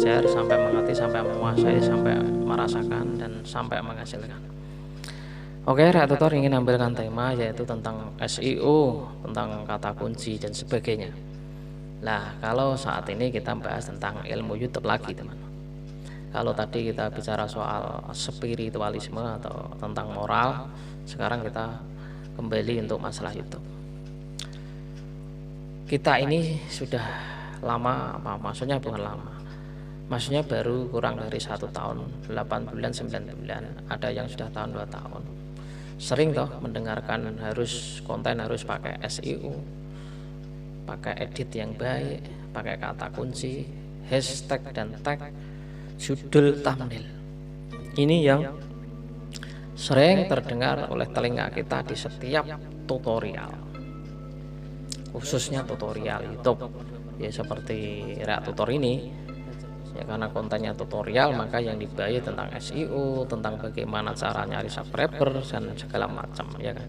belajar sampai mengerti, sampai menguasai, sampai merasakan dan sampai menghasilkan. Oke, Reak Tutor ingin ambilkan tema yaitu tentang SEO, tentang kata kunci dan sebagainya. Nah, kalau saat ini kita bahas tentang ilmu YouTube lagi, teman. Kalau tadi kita bicara soal spiritualisme atau tentang moral, sekarang kita kembali untuk masalah YouTube. Kita ini sudah lama, maksudnya bukan lama, maksudnya baru kurang dari 1 tahun, 8 bulan, 9 bulan, ada yang sudah tahun 2 tahun. Sering toh mendengarkan harus konten harus pakai SEO, pakai edit yang baik, pakai kata kunci, hashtag dan tag, judul, thumbnail. Ini yang sering terdengar oleh telinga kita di setiap tutorial, khususnya tutorial YouTube ya, seperti Reak Tutor ini ya, karena kontennya tutorial maka yang dibahas tentang SEO, tentang bagaimana cara nyari subscriber dan segala macam ya kan.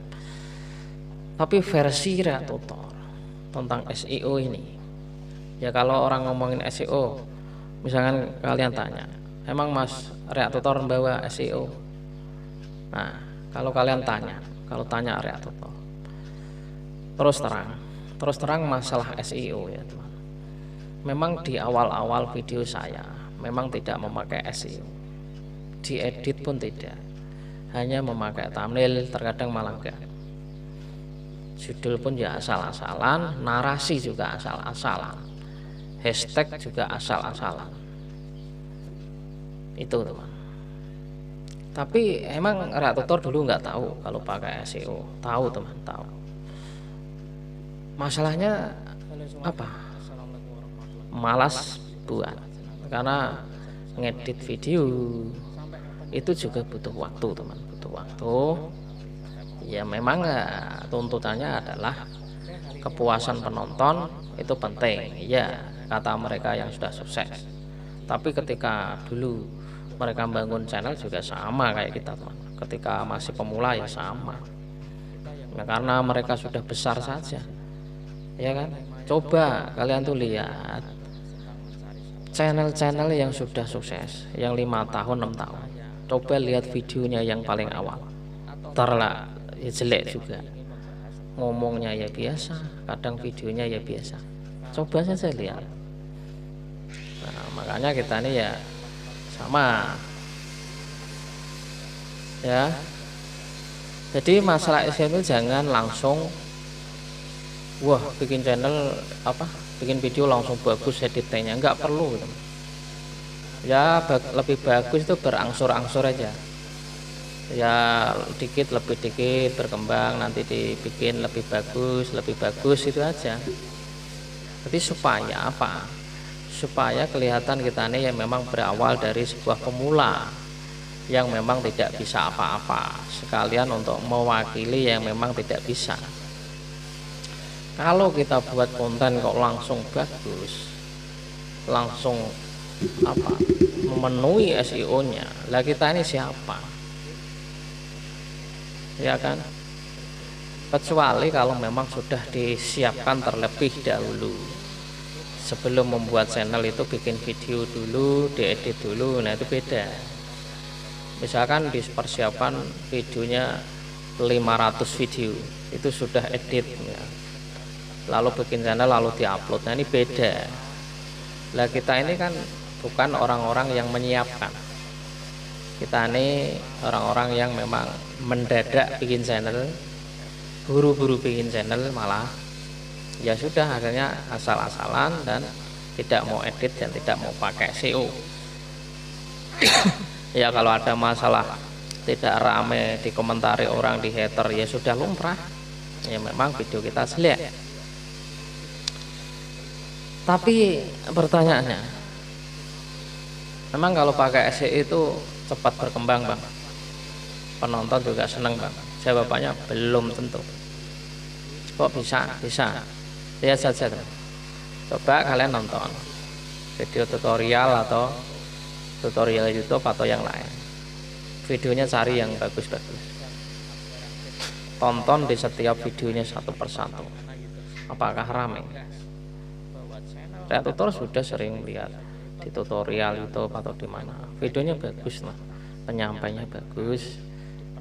Tapi versi Reak Tutor tentang SEO ini ya, kalau orang ngomongin SEO, misalkan kalian tanya, emang Mas Reak Tutor membawa SEO? Nah, kalau kalian tanya, Reak Tutor, terus terang masalah SEO ya teman, memang di awal-awal video saya memang tidak memakai SEO, diedit pun tidak, hanya memakai thumbnail, terkadang malah enggak, judul pun ya asal-asalan, narasi juga asal-asalan, hashtag juga asal-asalan. Itu teman. Tapi emang Reak Tutor dulu nggak tahu kalau pakai SEO. Tahu teman, tahu. Masalahnya apa? Malas buat, karena ngedit video itu juga butuh waktu teman, butuh waktu. Ya memang tuntutannya adalah kepuasan penonton itu penting, ya kata mereka yang sudah sukses. Tapi ketika dulu mereka bangun channel juga sama kayak kita teman, ketika masih pemula ya sama ya, karena mereka sudah besar saja ya kan. Coba kalian tuh lihat channel-channel yang sudah sukses, yang 5 tahun 6 tahun, coba lihat videonya yang paling awal, terlah ya jelek juga, ngomongnya ya biasa, kadang videonya ya biasa, coba saja lihat. Nah, makanya kita ini ya sama ya. Jadi masalah SEO itu jangan langsung wah bikin channel bikin video langsung bagus editingnya, nggak perlu teman. Ya lebih bagus itu berangsur-angsur aja ya, dikit lebih dikit berkembang, nanti dibikin lebih bagus itu aja. Jadi supaya apa? Supaya kelihatan kita ini yang memang berawal dari sebuah pemula yang memang tidak bisa apa-apa, sekalian untuk mewakili yang memang tidak bisa. Kalau kita buat konten kok langsung bagus, langsung memenuhi SEO-nya, lah kita ini siapa ya kan? Kecuali kalau memang sudah disiapkan terlebih dahulu, sebelum membuat channel itu bikin video dulu, diedit dulu, nah itu beda. Misalkan dipersiapkan videonya 500 video, itu sudah edit ya, lalu bikin channel lalu diupload, nah ini beda. Lah kita ini kan bukan orang-orang yang menyiapkan, kita ini orang-orang yang memang mendadak bikin channel, buru-buru bikin channel, malah ya sudah akhirnya asal-asalan dan tidak mau edit dan tidak mau pakai SEO. Ya kalau ada masalah tidak rame dikomentari orang, di hater, ya sudah lumrah, ya memang video kita jelek. Tapi pertanyaannya, memang kalau pakai SEO itu cepat berkembang bang, penonton juga seneng bang? Jawabannya belum tentu. Kok bisa? Lihat saja teman. Coba kalian nonton video tutorial atau tutorial YouTube atau yang lain, videonya cari yang bagus-bagus, tonton di setiap videonya satu persatu, apakah ramai? Reak Tutor sudah sering lihat di tutorial YouTube atau di mana, videonya bagus lah, penyampainya bagus,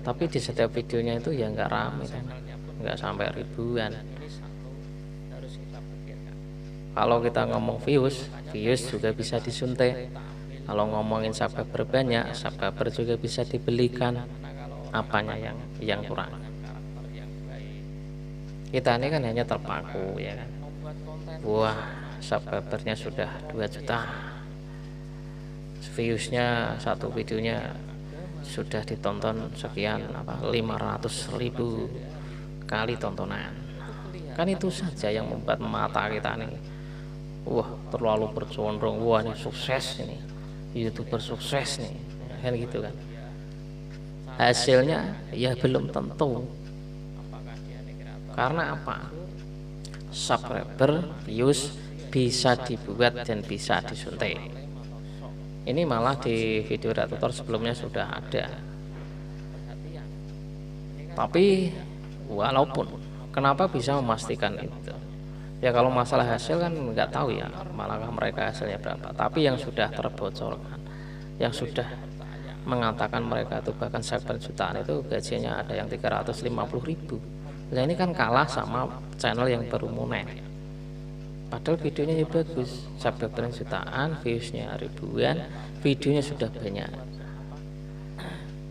tapi di setiap videonya itu ya nggak rame kan, nggak sampai ribuan. Kalau kita ngomong views juga bisa disuntik. Kalau ngomongin subscriber banyak, subscriber juga bisa dibelikan. Apanya yang kurang? Kita ini kan hanya terpaku ya kan. Wah, subscribernya sudah 2 juta, viewsnya satu videonya sudah ditonton sekian 500.000 kali tontonan. Kan itu saja yang membuat mata kita nih, wah terlalu bercondong, wah ini sukses, ini YouTuber sukses nih, kan gitu kan. Hasilnya ya belum tentu. Karena apa? Subscriber, views bisa dibuat dan bisa disuntik. Ini malah di video tutor sebelumnya sudah ada. Tapi walaupun, kenapa bisa memastikan itu? Ya kalau masalah hasil kan nggak tahu ya, malah mereka hasilnya berapa. Tapi yang sudah terbocorkan, yang sudah mengatakan mereka itu bahkan 7 jutaan itu gajinya ada yang 350.000. Nah ini kan kalah sama channel yang baru mulai. Padahal videonya ya bagus, subscriber jutaan, viewsnya ribuan, videonya sudah banyak.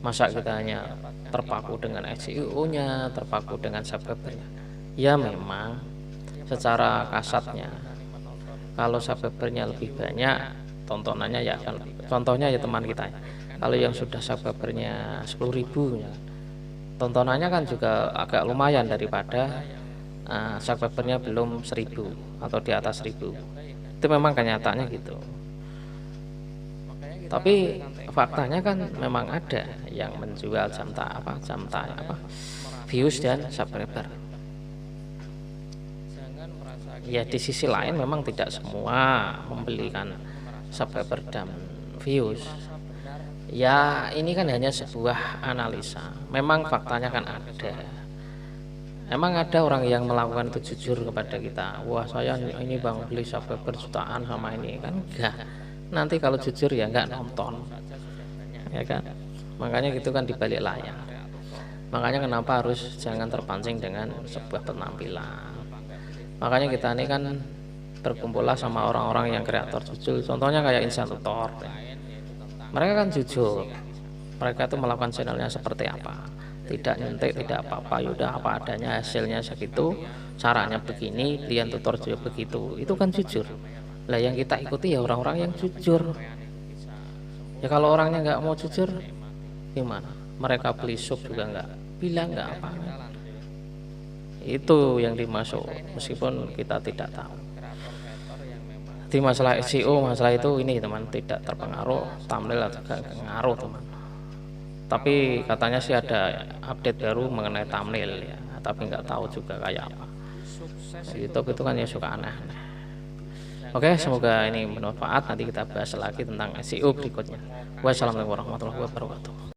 Masa kita hanya terpaku dengan SEO-nya, terpaku dengan subscribernya? Ya memang secara kasatnya, kalau subscribernya lebih banyak, tontonannya ya akan, contohnya ya teman kita, kalau yang sudah subscribernya 10.000 ya, tontonannya kan juga agak lumayan daripada subscribernya belum 1.000 atau di atas 1.000. Itu memang kenyataannya gitu. Tapi faktanya kan memang ada yang menjual jam views dan subscriber. Ya di sisi lain memang tidak semua membelikan subscriber dan views. Ya ini kan hanya sebuah analisa. Memang faktanya kan ada. Emang ada orang yang melakukan itu jujur kepada kita, wah saya ini bang beli subscriber jutaan sama ini, kan enggak. Nanti kalau jujur ya enggak nonton, ya kan. Makanya gitu kan di balik layar. Makanya kenapa harus jangan terpancing dengan sebuah penampilan. Makanya kita ini kan berkumpullah sama orang-orang yang kreator jujur. Contohnya kayak Insan Tutor, mereka kan jujur, mereka tuh melakukan channelnya seperti apa, tidak nyuntik, tidak apa-apa, yaudah apa adanya, hasilnya segitu, caranya begini, klien tutor juga begitu, itu kan jujur. Lah yang kita ikuti ya orang-orang yang jujur. Ya kalau orangnya nggak mau jujur gimana? Mereka beli sub juga nggak bilang nggak apa. Itu yang dimasuk, meskipun kita tidak tahu. Di masalah SEO, masalah itu ini teman, tidak terpengaruh, thumbnail juga pengaruh teman. Tapi katanya sih ada update baru mengenai thumbnail ya, tapi nggak tahu juga kayak apa. YouTube itu kan ya suka aneh-aneh. Oke, semoga ini bermanfaat. Nanti kita bahas lagi tentang SEO berikutnya. Wassalamualaikum warahmatullahi wabarakatuh.